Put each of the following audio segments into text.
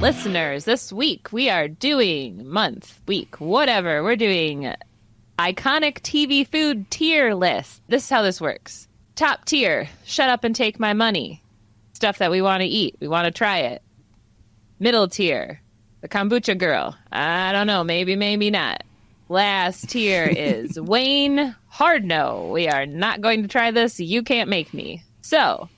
listeners, this week we are doing whatever. We're doing iconic TV food tier list. This is how this works. Top tier, shut up and take my money. Stuff that we want to eat. We want to try it. Middle tier, the kombucha girl. I don't know, maybe not. Last tier is Wayne Hard No. We are not going to try this. You can't make me. So,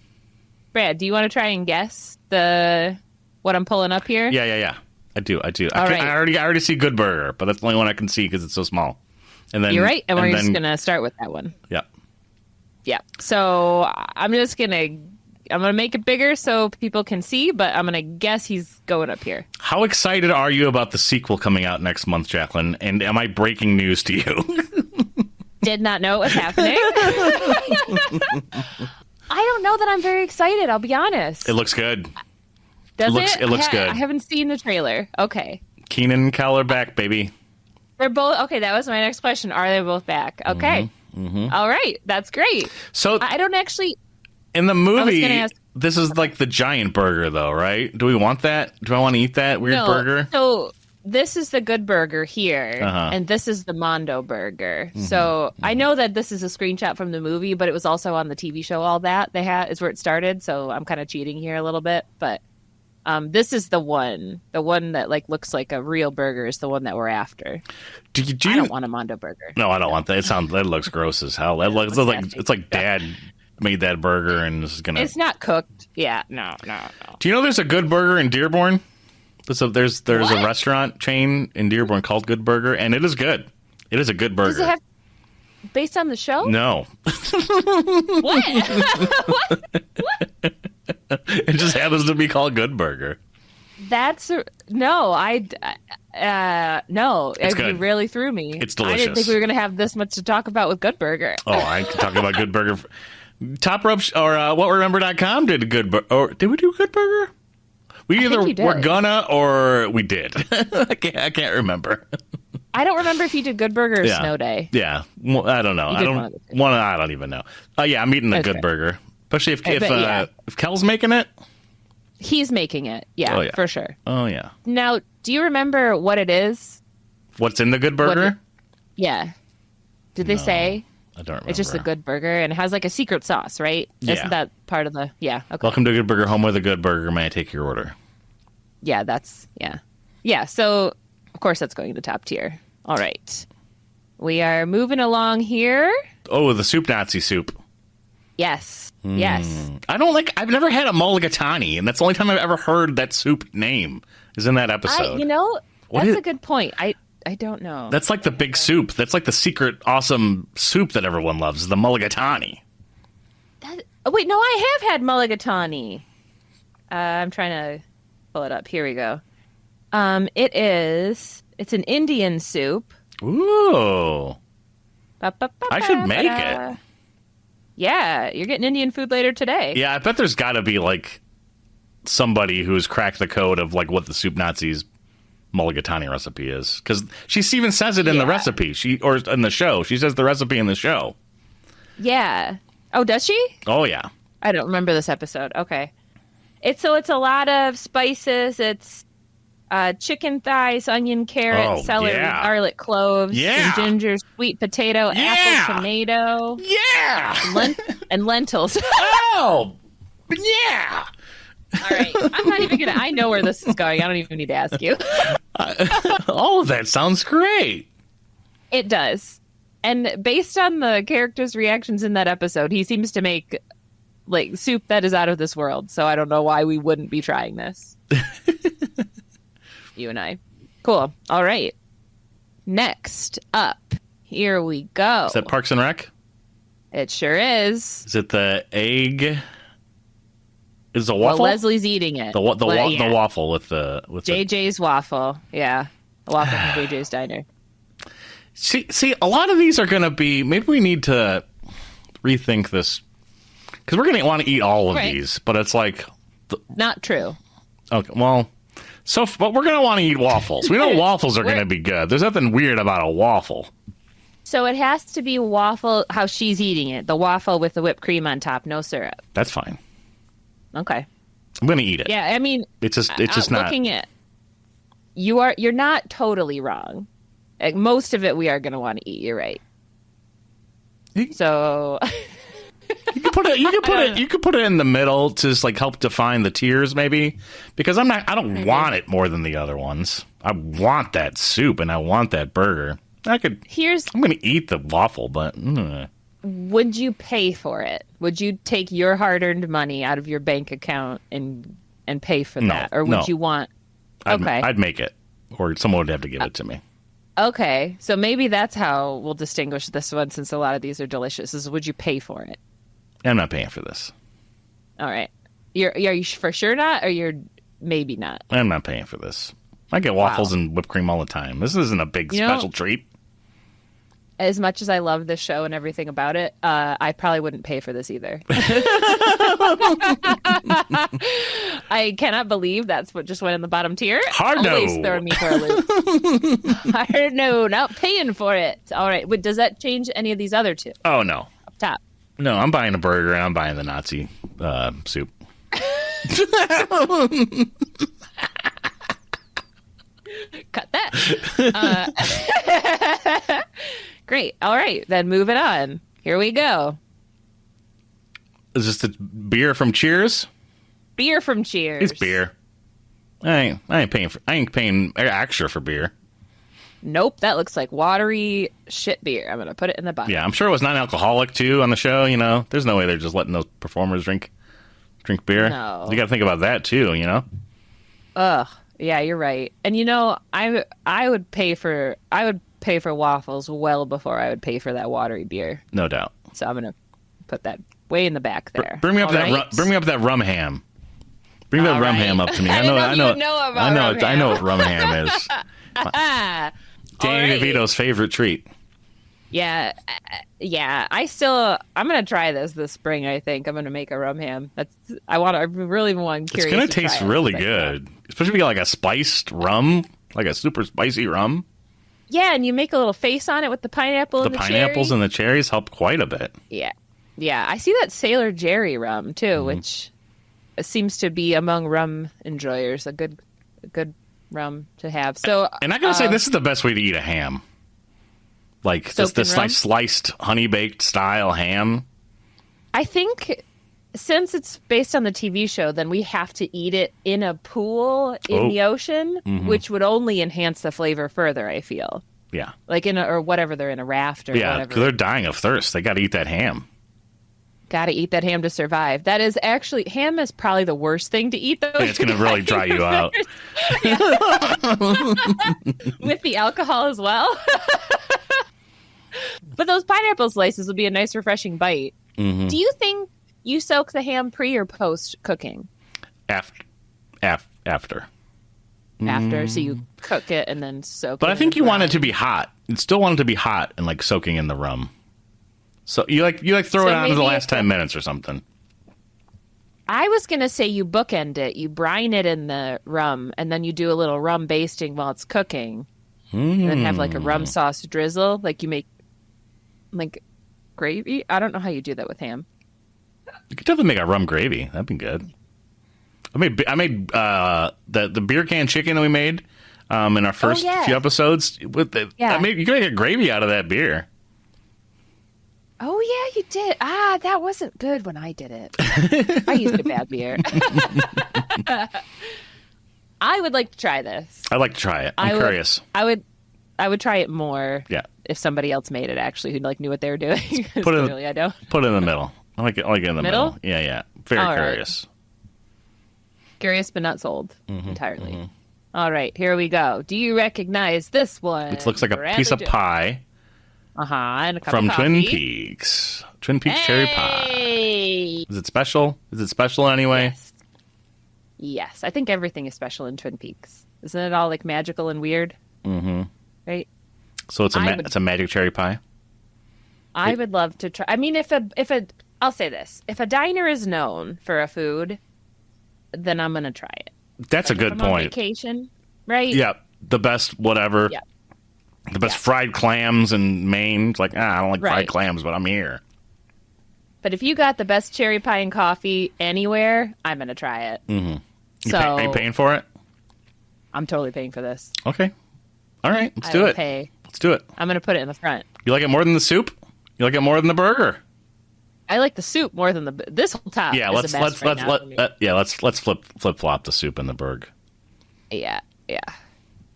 Brad, do you want to try and guess what I'm pulling up here? Yeah. I do. Right. I already see Good Burger, but that's the only one I can see because it's so small. And then you're right, and we're just gonna start with that one. Yeah. So I'm gonna make it bigger so people can see, but I'm gonna guess he's going up here. How excited are you about the sequel coming out next month, Jaclyn? And am I breaking news to you? Did not know it was happening. I don't know that I'm very excited, I'll be honest. It looks good. Does it? It looks good. I haven't seen the trailer. Okay. Keenan and Kel are back, baby. They're both okay. That was my next question. Are they both back? Okay. All right. That's great. So I don't actually. In the movie, this is like the giant burger, though, right? Do we want that? Do I want to eat that weird burger? So this is the Good Burger here, and this is the Mondo Burger. So I know that this is a screenshot from the movie, but it was also on the TV show. All that they had is where it started. So I'm kind of cheating here a little bit, but this is the one that like looks like a real burger is the one that we're after. I don't want a Mondo Burger. No, I don't want that. That looks gross as hell. It's like Dad made that burger and this is gonna. It's not cooked. Yeah, no. Do you know there's a Good Burger in Dearborn? There's a restaurant chain in Dearborn called Good Burger, and it is good. It is a good burger. Does it have based on the show? No. What? It just happens to be called Good Burger. No. It's good. You really threw me. It's delicious. I didn't think we were going to have this much to talk about with Good Burger. Oh, I can talk about Good Burger. Top Rope or WhatRemember.com did a Good Burger. Or did we do Good Burger? We either were gonna or we did. I can't remember. I don't remember if you did Good Burger or Snow Day. Yeah, well, I don't know. I don't even know. Yeah, I'm eating the Good Burger, especially if Kel's making it. He's making it. Yeah, for sure. Oh yeah. Now, do you remember what it is? What's in the Good Burger? Yeah. Did they say? I don't remember. It's just a Good Burger, and it has like a secret sauce, right? Yeah. Isn't that part of the... Yeah, okay. Welcome to Good Burger, home with a Good Burger. May I take your order? Yeah, Yeah, so, of course, that's going to top tier. All right. We are moving along here. Oh, the Soup Nazi soup. Yes. Yes. I've never had a mulligatawny, and that's the only time I've ever heard that soup name is in that episode. That's a good point. I don't know. That's like the big soup. That's like the secret awesome soup that everyone loves, the mulligatawny. Wait, no, I have had mulligatawny. I'm trying to pull it up. Here we go. It's an Indian soup. Ooh. I should make it. Yeah, you're getting Indian food later today. Yeah, I bet there's got to be like somebody who's cracked the code of like what the Soup Nazis mulligatawny recipe is, because she even says it in the recipe. Or in the show. She says the recipe in the show. Yeah. Oh, does she? Oh yeah. I don't remember this episode. Okay. It's a lot of spices. It's chicken thighs, onion, carrot, celery, garlic, cloves, some ginger, sweet potato, apple, tomato. Yeah. And lentils. Oh, yeah. All right. I'm not even I know where this is going. I don't even need to ask you. All of that sounds great. It does. And based on the character's reactions in that episode, he seems to make like soup that is out of this world. So I don't know why we wouldn't be trying this. You and I. Cool. All right. Next up, here we go. Is that Parks and Rec? It sure is. Is it the egg? Is it a waffle? Well, Leslie's eating it. The waffle with JJ's waffle. Yeah. The waffle from JJ's Diner. See, a lot of these are going to be... Maybe we need to rethink this. Because we're going to want to eat all of these. But it's like... Not true. Okay, well... But we're going to want to eat waffles. We know waffles are going to be good. There's nothing weird about a waffle. So it has to be waffle how she's eating it. The waffle with the whipped cream on top, no syrup. That's fine. Okay. I'm going to eat it. Yeah, I mean... It's just not... you're not totally wrong. Like, most of it we are going to want to eat. You're right. So you could put it in the middle to just like help define the tiers, maybe, because I don't want it more than the other ones. I want that soup and I want that burger. I'm going to eat the waffle, but would you pay for it? Would you take your hard-earned money out of your bank account and pay for that, or would you want? Okay, I'd make it, or someone would have to give it to me. Okay, so maybe that's how we'll distinguish this one, since a lot of these are delicious, is would you pay for it? I'm not paying for this. All right. Are you for sure not, or you're maybe not? I'm not paying for this. I get waffles and whipped cream all the time. This isn't a big special treat. As much as I love this show and everything about it, I probably wouldn't pay for this either. I cannot believe that's what just went in the bottom tier. Hard no. Always throwing me for a loop. Hard no, not paying for it. All right. Does that change any of these other two? Oh, no. Up top. No, I'm buying a burger and I'm buying the Nazi soup. Cut that. Great. All right. Then moving on. Here we go. Is this the beer from Cheers? Beer from Cheers. It's beer. I ain't paying extra for beer. Nope. That looks like watery shit beer. I'm going to put it in the bottom. Yeah, I'm sure it was non-alcoholic too on the show, you know. There's no way they're just letting those performers drink beer. No. You got to think about that too, you know. Ugh. Yeah, you're right. And you know, I would pay for waffles well before I would pay for that watery beer. No doubt. So I'm gonna put that way in the back there. Bring me up that rum ham. Bring that rum ham up to me. I know what rum ham is. Danny DeVito's favorite treat. Yeah. I'm gonna try this spring. I think I'm gonna make a rum ham. I really want. It's gonna taste really good, especially if you get like a spiced rum, like a super spicy rum. Yeah, and you make a little face on it with the pineapple. The pineapples and the cherries help quite a bit. Yeah. I see that Sailor Jerry rum too, which seems to be among rum enjoyers a good rum to have. So, and I gotta say, this is the best way to eat a ham. Like this like sliced honey baked style ham. I think since it's based on the TV show, then we have to eat it in a pool in the ocean, which would only enhance the flavor further, I feel. Yeah. Like or whatever, they're in a raft or whatever. Yeah, because they're dying of thirst. They got to eat that ham. Got to eat that ham to survive. That is actually, ham is probably the worst thing to eat, though. It's going to really dry you out. With the alcohol as well. But those pineapple slices would be a nice, refreshing bite. Mm-hmm. Do you think you soak the ham pre or post cooking? After. After, so you cook it and then soak it. But I think you want it to be hot. You still want it to be hot and like soaking in the rum. So you throw it on in the last 10 minutes or something. I was going to say you bookend it. You brine it in the rum, and then you do a little rum basting while it's cooking. And then have like a rum sauce drizzle. Like you make like gravy. I don't know how you do that with ham. You could definitely make a rum gravy. That'd be good. I made the beer can chicken that we made in our first few episodes. You can make a gravy out of that beer. Oh, yeah, you did. That wasn't good when I did it. I used a bad beer. I would like to try this. I'd like to try it. I'm curious. I would try it more if somebody else made it, actually, who knew what they were doing. Clearly, I don't. Put it in the middle. I like it in the middle. Yeah. Very curious. Right. Curious but not sold entirely. Mm-hmm. All right, here we go. Do you recognize this one? It looks like a piece of pie. And a cup from of coffee. Twin Peaks. Twin Peaks cherry pie. Is it special? Is it special anyway? Yes. I think everything is special in Twin Peaks. Isn't it all like magical and weird? Mm-hmm. Right? So it's a magic cherry pie? I would love to try. I mean, I'll say this. If a diner is known for a food, then I'm going to try it. That's a good point. On vacation, right? Yeah. The best whatever. Yeah. The best fried clams in Maine. It's like, I don't like fried clams, but I'm here. But if you got the best cherry pie and coffee anywhere, I'm going to try it. Mm-hmm. Are you paying for it? I'm totally paying for this. Okay. All right. Let's do it. Pay. Let's do it. I'm going to put it in the front. You like it more than the soup? You like it more than the burger? I like the soup more than this whole top. Yeah, let's flip flop the soup and the burger. Yeah.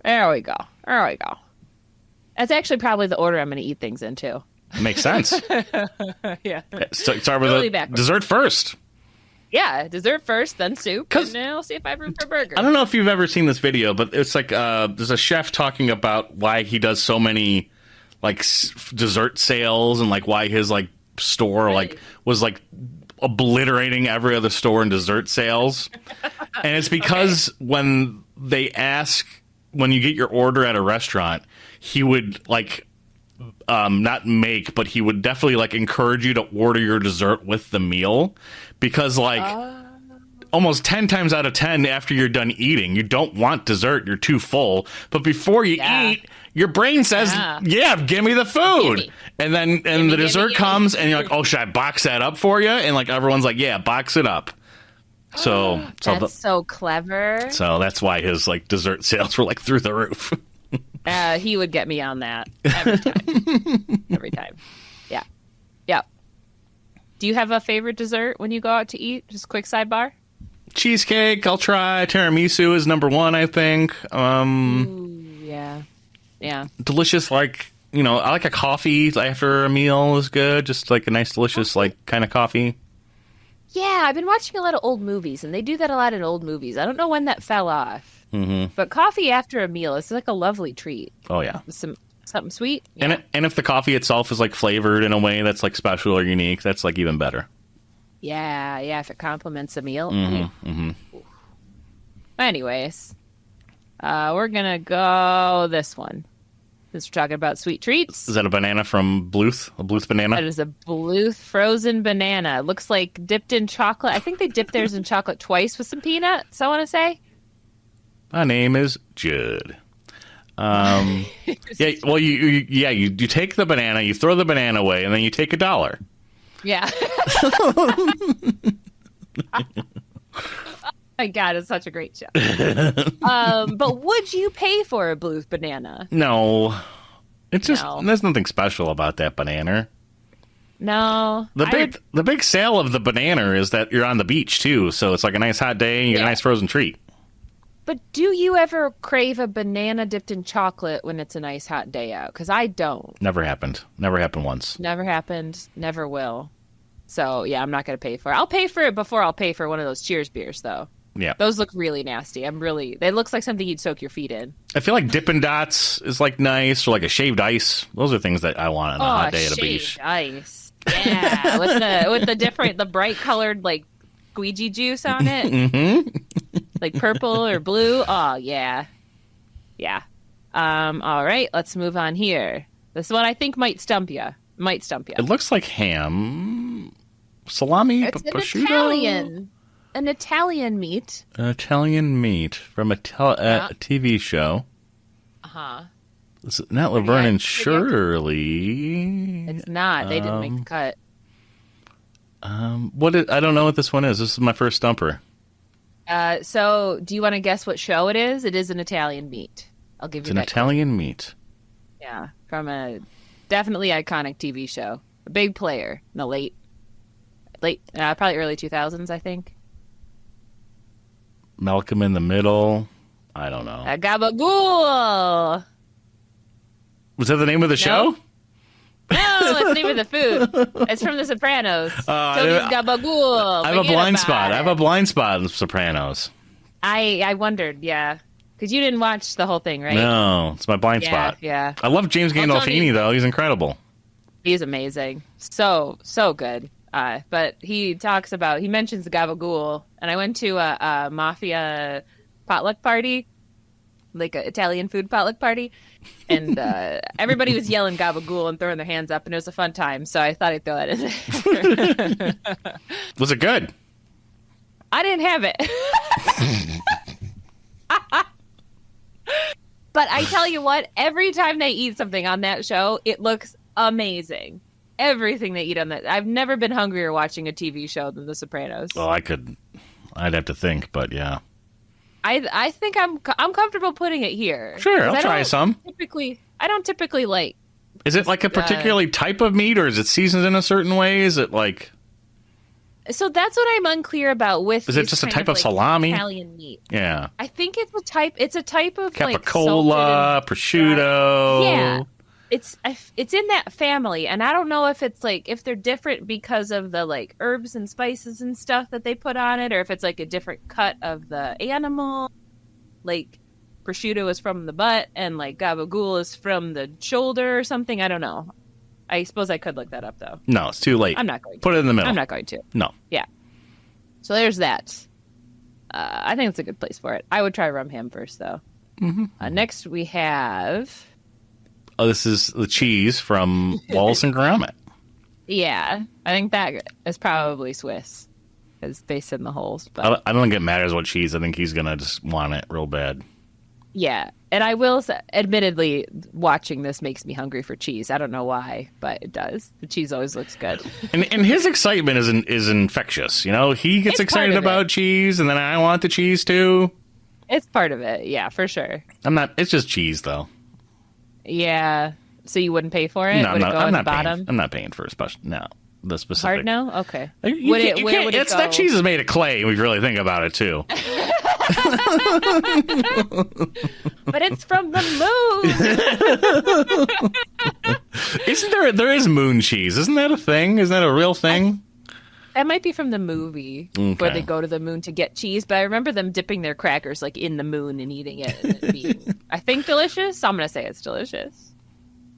There we go. That's actually probably the order I'm going to eat things in too. Makes sense. Yeah. Start with Totally a backwards. dessert first. Yeah, dessert first, then soup, and then we'll see if I have room for burger. I don't know if you've ever seen this video, but it's like there's a chef talking about why he does so many like dessert sales and like why his like store like was like obliterating every other store in dessert sales. And it's because when you get your order at a restaurant, he would like not make, but he would definitely like encourage you to order your dessert with the meal, because like almost 10 times out of 10 after you're done eating, you don't want dessert, you're too full, but before you eat, your brain says, give me the food. And then the dessert comes and you're like, oh, should I box that up for you? And like everyone's like, yeah, box it up. So that's so clever. So that's why his like dessert sales were like through the roof. He would get me on that every time. Every time. Yeah. Do you have a favorite dessert when you go out to eat? Just quick sidebar. Cheesecake, I'll try. Tiramisu is number one, I think. Ooh, yeah. Delicious, like, I like a coffee after a meal is good. Just like a nice, delicious, like, kind of coffee. Yeah, I've been watching a lot of old movies, and they do that a lot in old movies. I don't know when that fell off. Mm-hmm. But coffee after a meal is like a lovely treat. Oh, yeah. Something sweet. Yeah. And if the coffee itself is like flavored in a way that's like special or unique, that's like even better. Yeah, if it complements a meal. Mm-hmm. Anyways, we're going to go this one. Since we're talking about sweet treats. Is that a banana from Bluth? A Bluth banana? That is a Bluth frozen banana. It looks like dipped in chocolate. I think they dipped theirs in chocolate twice with some peanuts, I want to say. My name is Judd. Yeah, well, you take the banana, you throw the banana away, and then you take $1. Yeah. My God, it's such a great show. But would you pay for a Bluth banana? No. It's just, there's nothing special about that banana. No. The big sale of the banana is that you're on the beach, too, so it's like a nice hot day, and you get a nice frozen treat. But do you ever crave a banana dipped in chocolate when it's a nice hot day out? Because I don't. Never happened. Never happened once. Never happened. Never will. So, yeah, I'm not going to pay for it. I'll pay for it before I'll pay for one of those Cheers beers, though. Yeah. Those look really nasty. It looks like something you'd soak your feet in. I feel like Dippin' Dots is like nice, or like a shaved ice. Those are things that I want on a hot day at a beach. Shaved ice. Yeah. with the bright colored like squeegee juice on it. Mm-hmm. Like purple or blue. Oh, yeah. Yeah. All right, let's move on here. This one I think might stump you. It looks like ham, salami, it's prosciutto. An Italian meat. An Italian meat from a TV show. Uh-huh. Is it not Laverne and Shirley? It's not. They didn't make the cut. I don't know what this one is. This is my first stumper. So, do you want to guess what show it is? It is an Italian meat. I'll give you that. It's an Italian meat. Yeah, from a definitely iconic TV show. A big player in the late, probably early 2000s, I think. Malcolm in the Middle. I don't know. Gabagool. Was that the name of the show? No, it's the name of the food. It's from The Sopranos. Tony's Gabagool. I have a blind spot. I have a blind spot in The Sopranos. I wondered, yeah. Because you didn't watch the whole thing, right? No, it's my blind spot. Yeah. I love James Gandolfini, though. He's incredible. He's amazing. So good. But he mentions the Gabagool, and I went to a mafia potluck party, like an Italian food potluck party, and everybody was yelling Gabagool and throwing their hands up, and it was a fun time, so I thought I'd throw that in there. Was it good? I didn't have it. But I tell you what, every time they eat something on that show, it looks amazing. Everything they eat on that. I've never been hungrier watching a TV show than The Sopranos. Well, I'd have to think, but yeah. I think I'm comfortable putting it here. Sure, 'Cause I'll try some. I don't typically like. Is it like a particularly type of meat, or is it seasoned in a certain way? Is it like? So that's what I'm unclear about. With Is it just a type of like salami? Italian meat? Yeah. I think it's a type. It's a type of Capicola, prosciutto. Yeah, it's in that family, and I don't know if it's like if they're different because of the like herbs and spices and stuff that they put on it, or if it's like a different cut of the animal. Like prosciutto is from the butt, and like gabagool is from the shoulder or something. I don't know. I suppose I could look that up though. No, it's too late. I'm not going to. Put it in the middle. I'm not going to. No. Yeah. So there's that. I think it's a good place for it. I would try rum ham first, though. Mm-hmm. Next, we have... Oh, this is the cheese from Wallace and Gromit. Yeah, I think that is probably Swiss. It's based in the holes. But I don't think it matters what cheese. I think he's going to just want it real bad. yeah, and I will say, admittedly, watching this makes me hungry for cheese. I don't know why, but it does. The cheese always looks good. And his excitement is infectious. You know, he gets It's excited part of about it. cheese, and then I want the cheese too. It's part of it, yeah, for sure. I'm not. It's just cheese, though. Yeah, so you wouldn't pay for it? No, Would I'm it go not. at I'm the not bottom? paying. I'm not paying for a special. No, the specific. Hard no? Okay. You Would can't- it? you Where can't- would it it's go? that cheese is made of clay. We really think about it too. But it's from the moon. Isn't there is moon cheese? Isn't that a thing? Isn't that a real thing? That might be from the movie where Okay. they go to the moon to get cheese. But I remember them dipping their crackers like in the moon and eating it, and it being, I think, delicious. I'm gonna say it's delicious.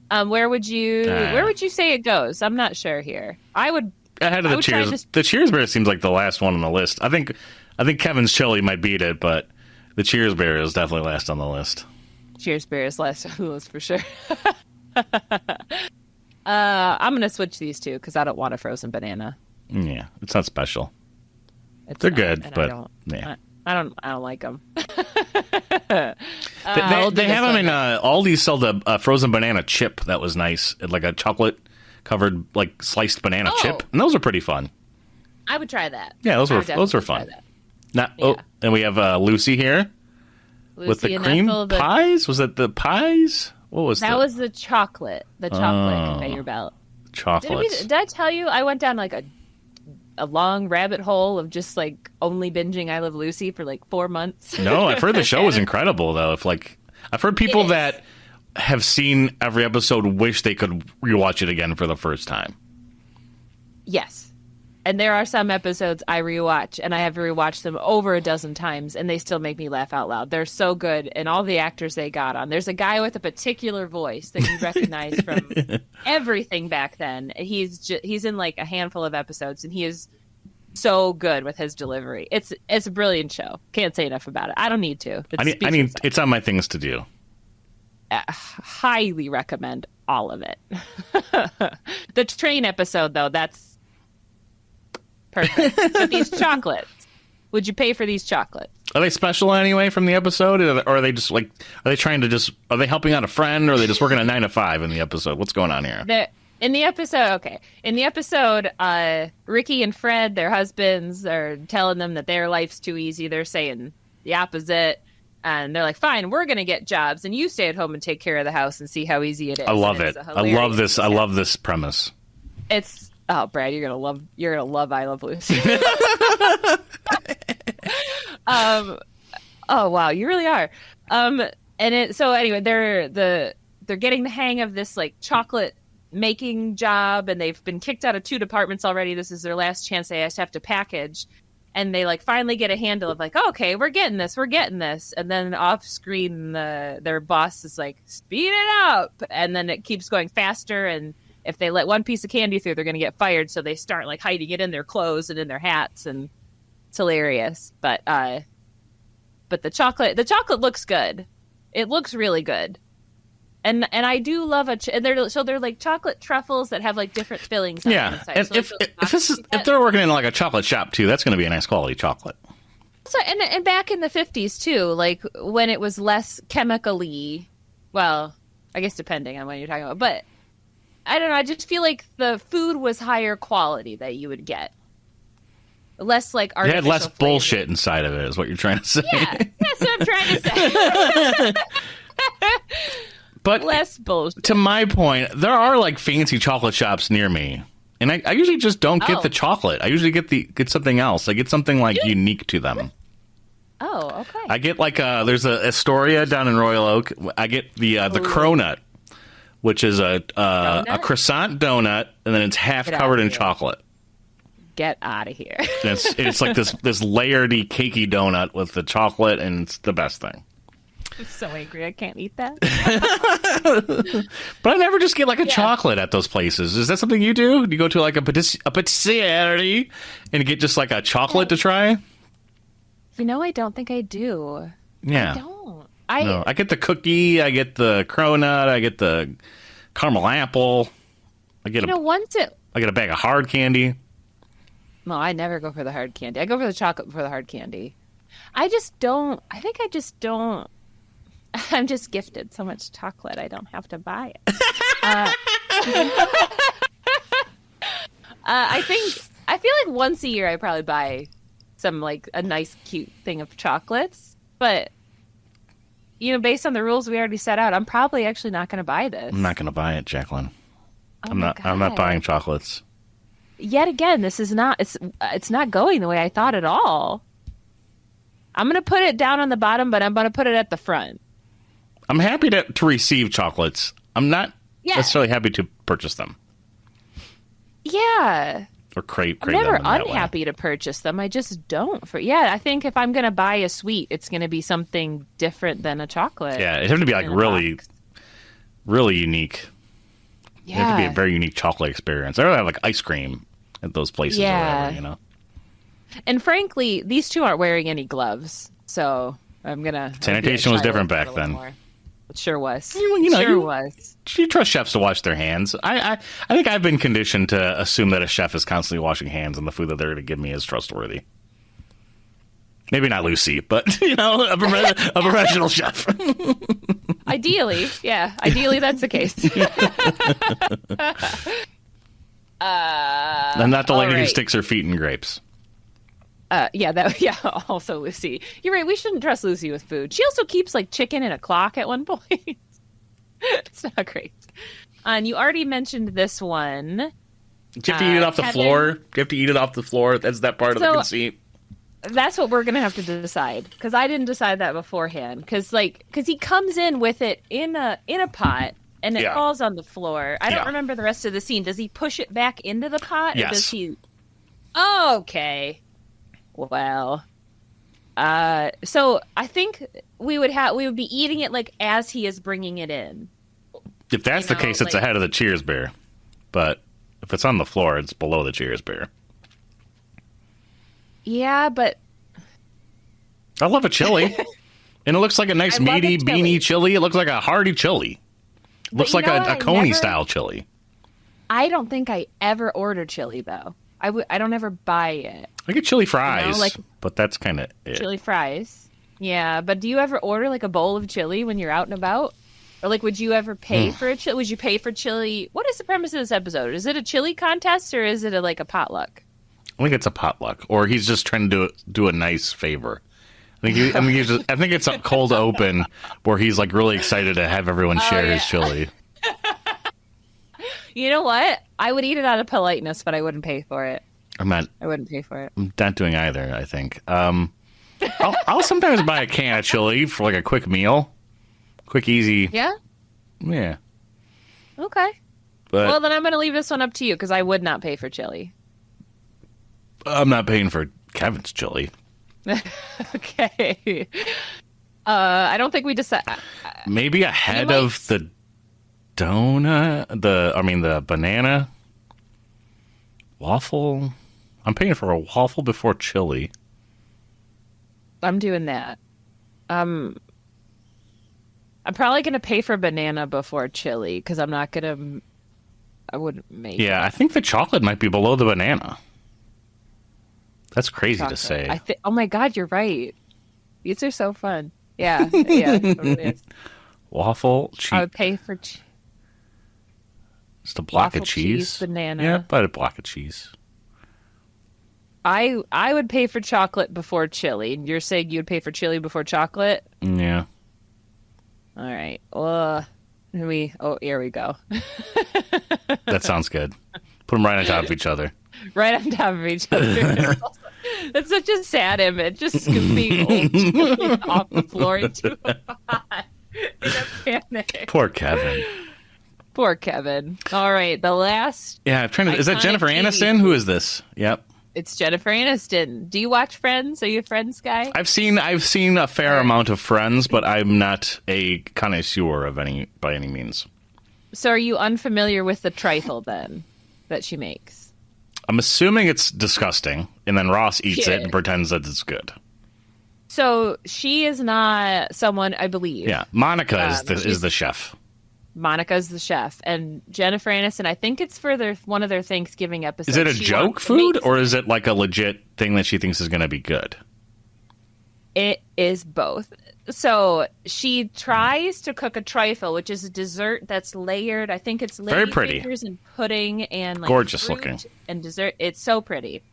Where would you say it goes? I'm not sure here. I would Ahead of I the would try Cheers. just- The Cheers Bear seems like the last one on the list. I think Kevin's chili might beat it, but the Cheers Bear is definitely last on the list. Cheers Bear is last on the list for sure. I'm gonna switch these two because I don't want a frozen banana. Yeah, it's not special. It's They're not, good, and but I don't like them. They have them in Aldi. Sell the frozen banana chip that was nice, like a chocolate covered like sliced banana chip, and those are pretty fun. I would try that. Yeah, those I were would definitely fun. try that. Not Yeah. oh, and we have Lucy here with Lucy the and cream Ethel, pies. Was it the pies? What was that? Was the chocolate Oh. conveyor belt. chocolates? Did I tell you I went down like a long rabbit hole of just like only binging I Love Lucy for like 4 months? No, I've heard the show is incredible though. I've heard people It is. that have seen every episode wish they could rewatch it again for the first time. Yes. And there are some episodes I rewatch, and I have rewatched them over a dozen times, and they still make me laugh out loud. They're so good, and all the actors they got on. There's a guy with a particular voice that you recognize from everything back then. He's in like a handful of episodes, and he is so good with his delivery. It's a brilliant show. Can't say enough about it. I don't need to. I need it's on my things to do. Highly recommend all of it. The train episode, though, that's perfect. But these chocolates, would you pay for these chocolates? Are they special anyway from the episode, or are they just like are they helping out a friend, or are they just working a 9 to 5 in the episode? What's going on here? In the episode, Ricky and Fred, their husbands, are telling them that their life's too easy. They're saying the opposite. And they're like, fine, we're going to get jobs, and you stay at home and take care of the house and see how easy it is. I love And it. it's a I love hilarious this. I love this premise. Brad, you're gonna love I Love Lucy. Oh wow, you really are. So anyway, they're getting the hang of this like chocolate making job, and they've been kicked out of 2 departments already. This is their last chance. They just have to package. And they like finally get a handle of like, okay, we're getting this. And then off screen, their boss is like, speed it up. And then it keeps going faster. And if they let one piece of candy through, they're going to get fired. So they start like hiding it in their clothes and in their hats. And it's hilarious. But the chocolate looks good. It looks really good. And I do love they're like chocolate truffles that have like different fillings on the Yeah, inside. and So, like, if they're working in like a chocolate shop too, that's going to be a nice quality chocolate. So, and back in the 50s too, like when it was less chemically, well, I guess depending on what you're talking about, but I don't know, I just feel like the food was higher quality that you would get. Less like It artificial had less flavor. bullshit inside of it, is what you're trying to say. Yeah, yes, I'm trying to say. But Less bullshit. to my point, there are like fancy chocolate shops near me. And I usually just don't get the chocolate. I usually get something else. I get something like unique to them. Oh, okay. I get like there's a Astoria down in Royal Oak. I get the Cronut, which is a croissant donut, and then it's half covered in chocolate. Get out of here. It's like this layeredy, cakey donut with the chocolate, and it's the best thing. I'm so angry. I can't eat that. But I never just get like a chocolate at those places. Is that something you do? Do you go to like a patisserie and get just like a chocolate to try? You know, I don't think I do. Yeah. I don't. No, I get the cookie. I get the cronut. I get the caramel apple. I get I get a bag of hard candy. No, I never go for the hard candy. I go for the chocolate before the hard candy. I just don't. I think I just don't. I'm just gifted so much chocolate. I don't have to buy it. I feel like once a year I probably buy some like a nice, cute thing of chocolates. But you know, based on the rules we already set out, I'm probably actually not going to buy this. I'm not going to buy it, Jaclyn. Oh I'm not buying chocolates. Yet again, this is not. It's not going the way I thought at all. I'm going to put it down on the bottom, but I'm going to put it at the front. I'm happy to receive chocolates. I'm not necessarily happy to purchase them. Yeah. Or crave I'm never unhappy to purchase them. I just don't. I think if I'm going to buy a sweet, it's going to be something different than a chocolate. Yeah, it has to be like really, really unique. Yeah. It has to be a very unique chocolate experience. I really have like ice cream at those places or whatever, you know. And frankly, these two aren't wearing any gloves, so I'm going to... Sanitation was different back then. It sure was. Was. You trust chefs to wash their hands. I think I've been conditioned to assume that a chef is constantly washing hands and the food that they're going to give me is trustworthy. Maybe not Lucy, but, you know, a professional chef. Ideally, yeah. Ideally, that's the case. And not the lady who sticks her feet in grapes. Also Lucy. You're right, we shouldn't trust Lucy with food. She also keeps like chicken in a clock at one point. It's not great. And you already mentioned this one. Do you have to eat it off the floor? Do you have to eat it off the floor? That's that part of the conceit. That's what we're going to have to decide, because I didn't decide that beforehand. Because he comes in with it in a pot, and it falls on the floor. I don't remember the rest of the scene. Does he push it back into the pot? Yes. Or does he... Okay. Well, so I think we would be eating it like as he is bringing it in. If that's the case, it's ahead of the Cheers beer. But if it's on the floor, it's below the Cheers beer. Yeah, but I love a chili, and it looks like a nice meaty beanie chili. It looks like a hearty chili. It looks like a Coney style chili. I don't think I ever order chili though. I don't ever buy it. I get chili fries, but that's kind of it. Chili fries. Yeah, but do you ever order like a bowl of chili when you're out and about? Or like, would you ever pay for a chili? Would you pay for chili? What is the premise of this episode? Is it a chili contest or is it like a potluck? I think it's a potluck, or he's just trying to do a nice favor. I think it's a cold open where he's like really excited to have everyone share his chili. You know what? I would eat it out of politeness, but I wouldn't pay for it. I wouldn't pay for it. I'm not doing either, I think. I'll sometimes buy a can of chili for like a quick meal. Quick, easy. Yeah? Yeah. Okay. Well, then I'm going to leave this one up to you because I would not pay for chili. I'm not paying for Kevin's chili. Okay. I don't think we decide. Maybe ahead of the donut, the banana waffle. I'm paying for a waffle before chili. I'm doing that. I'm probably going to pay for banana before chili because I'm not going to. I wouldn't make. Yeah, I think the chocolate might be below the banana. That's crazy to say. Oh my God, you're right. These are so fun. Yeah, it totally is. Waffle cheese. I would pay for just a block of cheese. Banana. Yeah, but a block of cheese. I would pay for chocolate before chili. You're saying you'd pay for chili before chocolate? Yeah. All right. Here we go. That sounds good. Put them right on top of each other. Right on top of each other. That's such a sad image. Just scooping old chili off the floor into a pot in a panic. Poor Kevin. Poor Kevin. All right, the last. Yeah, I'm trying to. Is that Jennifer Aniston? Who is this? Yep. It's Jennifer Aniston. Do you watch Friends? Are you a Friends guy? I've seen a fair amount of Friends, but I'm not a connoisseur of by any means. So are you unfamiliar with the trifle then that she makes? I'm assuming it's disgusting, and then Ross eats it and pretends that it's good. So she is not someone, I believe. Yeah, Monica is the chef. Monica's the chef, and Jennifer Aniston, I think it's for one of their Thanksgiving episodes. Is it a joke food, or is it like a legit thing that she thinks is going to be good? It is both. So she tries to cook a trifle, which is a dessert that's layered. I think it's very pretty fingers and pudding and like gorgeous fruit looking and dessert. It's so pretty.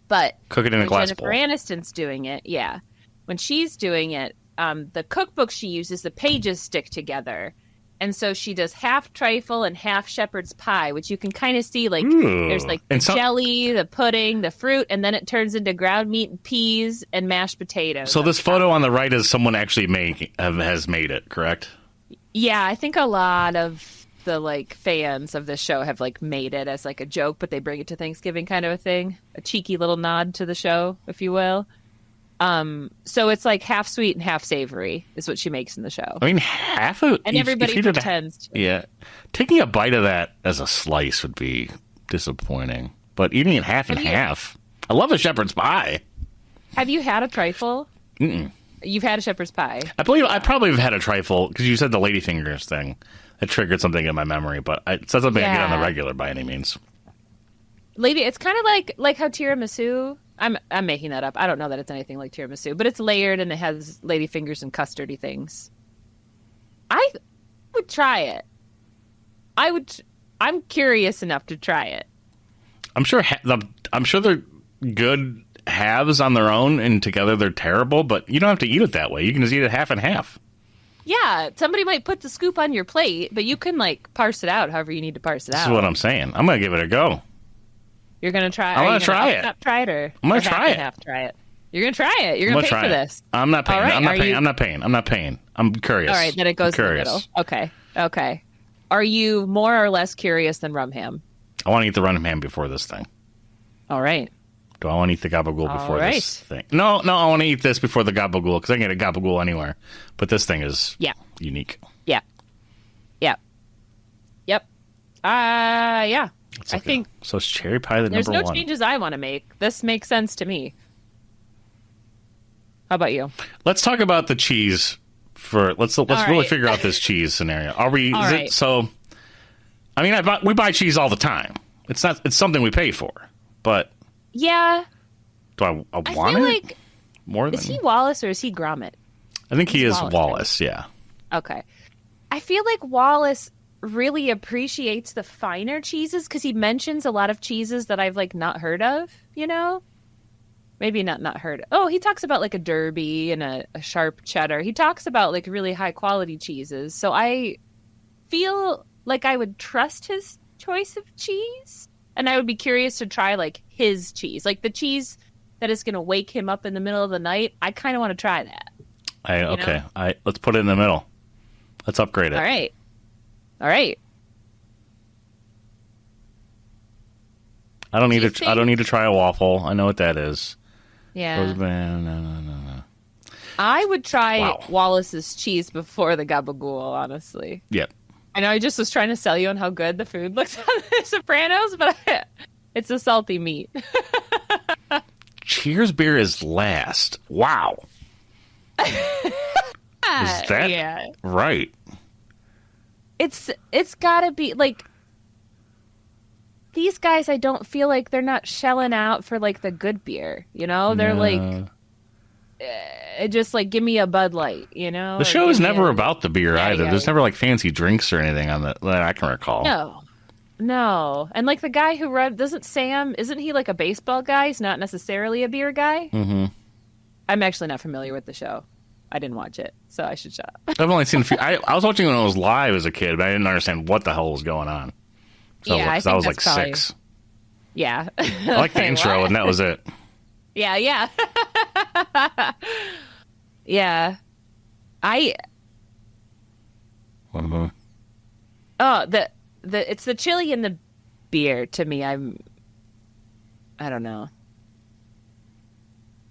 But cook it in a glass Jennifer bowl. Aniston's doing it. Yeah, when she's doing it, the cookbook she uses, the pages stick together. And so she does half trifle and half shepherd's pie, which you can kind of see, like, there's like the jelly, the pudding, the fruit, and then it turns into ground meat and peas and mashed potatoes. So this photo on the right is someone actually has made it, correct? Yeah, I think a lot of the like fans of this show have like made it as like a joke, but they bring it to Thanksgiving kind of a thing, a cheeky little nod to the show, if you will. So it's like half sweet and half savory is what she makes in the show. I mean, half of and everybody pretends to. Yeah, taking a bite of that as a slice would be disappointing, but eating it half and half. I love a shepherd's pie. Have you had a trifle? Mm-mm. You've had a shepherd's pie. I believe I probably have had a trifle because you said the ladyfingers thing. It triggered something in my memory, but it's not something I get on the regular by any means. It's kind of like how tiramisu. I'm making that up. I don't know that it's anything like tiramisu, but it's layered and it has ladyfingers and custardy things. I would try it. I'm curious enough to try it. I'm sure they're good halves on their own, and together they're terrible. But you don't have to eat it that way. You can just eat it half and half. Yeah, somebody might put the scoop on your plate, but you can like parse it out however you need to parse it out. This is what I'm saying. I'm gonna give it a go. You're going to try it? I'm going to try it. Try it or I'm going to try it. Try it. You're going to try it. You're going to pay for this. I'm not paying. Right. I'm not paying. I'm curious. All right, then it goes in the middle. Okay. Are you more or less curious than rum ham? I want to eat the rum ham before this thing. All right. Do I want to eat the gabagool before this thing? No, I want to eat this before the gabagool because I can get a gabagool anywhere. But this thing is unique. Yeah. Yeah. I think so. It's cherry pie. There's number no one. changes I want to make. This makes sense to me. How about you? Let's talk about the cheese. Let's really figure out this cheese scenario. Are we? So, I mean, we buy cheese all the time. It's something we pay for. But yeah, do I want feel it? Like, more than is he Wallace or is he Gromit? I think he is Wallace. Right? Yeah. Okay. I feel like Wallace really appreciates the finer cheeses because he mentions a lot of cheeses that I've like not heard of, you know? Maybe not heard. Oh, he talks about like a Derby and a sharp cheddar. He talks about like really high quality cheeses. So I feel like I would trust his choice of cheese and I would be curious to try like his cheese, like the cheese that is going to wake him up in the middle of the night. I kind of want to try that. Let's put it in the middle. Let's upgrade it. All right. I don't need to try a waffle. I know what that is. Yeah. No. I would try Wallace's cheese before the gabagool, honestly. Yep. I know I just was trying to sell you on how good the food looks on The Sopranos, but it's a salty meat. Cheers beer is last. Wow. Is that right? It's gotta be like these guys. I don't feel like they're not shelling out for like the good beer, you know. They're like just like give me a Bud Light, you know. The show is never about the beer either. There's never like fancy drinks or anything on that I can recall. No. And like the guy who runs, isn't he like a baseball guy? He's not necessarily a beer guy. Mm-hmm. I'm actually not familiar with the show. I didn't watch it, so I should shut up. I've only seen a few. I was watching when it was live as a kid, but I didn't understand what the hell was going on. So Yeah, I I think was that's like probably- 6. Yeah. I like the intro, What? and that was it. Yeah, yeah. Yeah. Mhm. Oh, it's the chili and the beer to me. I don't know.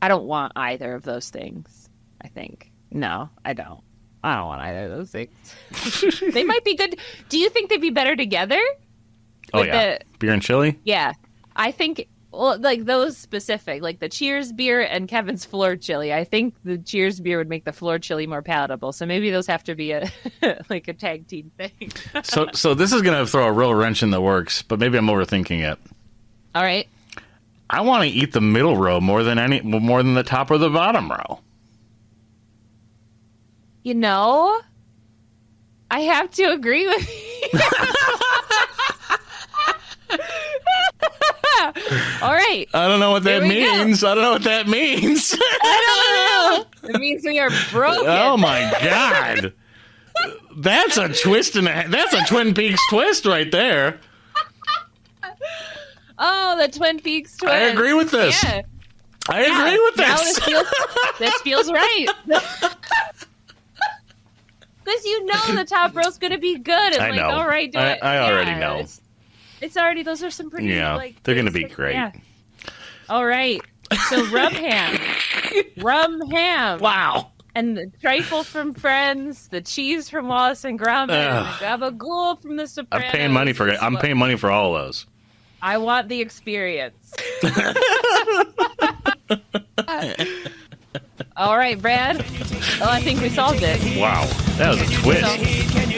I don't want either of those things, I think. No, I don't. I don't want either of those things. They might be good. Do you think they'd be better together? Oh, With yeah. Beer and chili? Yeah. I think, well, like those specific, like the Cheers beer and Kevin's floor chili. I think the Cheers beer would make the floor chili more palatable. So maybe those have to be a like a tag team thing. So this is going to throw a real wrench in the works, but maybe I'm overthinking it. All right. I want to eat the middle row more than the top or the bottom row. You know, I have to agree with you. All right. I don't know what that Here we go. means. I don't know what that means. I don't know. It means we are broken. Oh my god. That's a twist that's a Twin Peaks twist right there. Oh, the Twin Peaks twist. I agree with this. Yeah. I agree with Now this. this feels right. Because you know the top row's going to be good. And I like, know. all right, do it. I already know. It's already, those are some pretty, Yeah, like... they're going to be basic- great. Yeah. All right. So rum ham. Rum ham. Wow. And the trifle from Friends, the cheese from Wallace and Gromit, and the gabagool from The Sopranos. I'm paying money for all of those. I want the experience. All right, Brad. Oh, I think we solved it. Wow. That was a twist. So,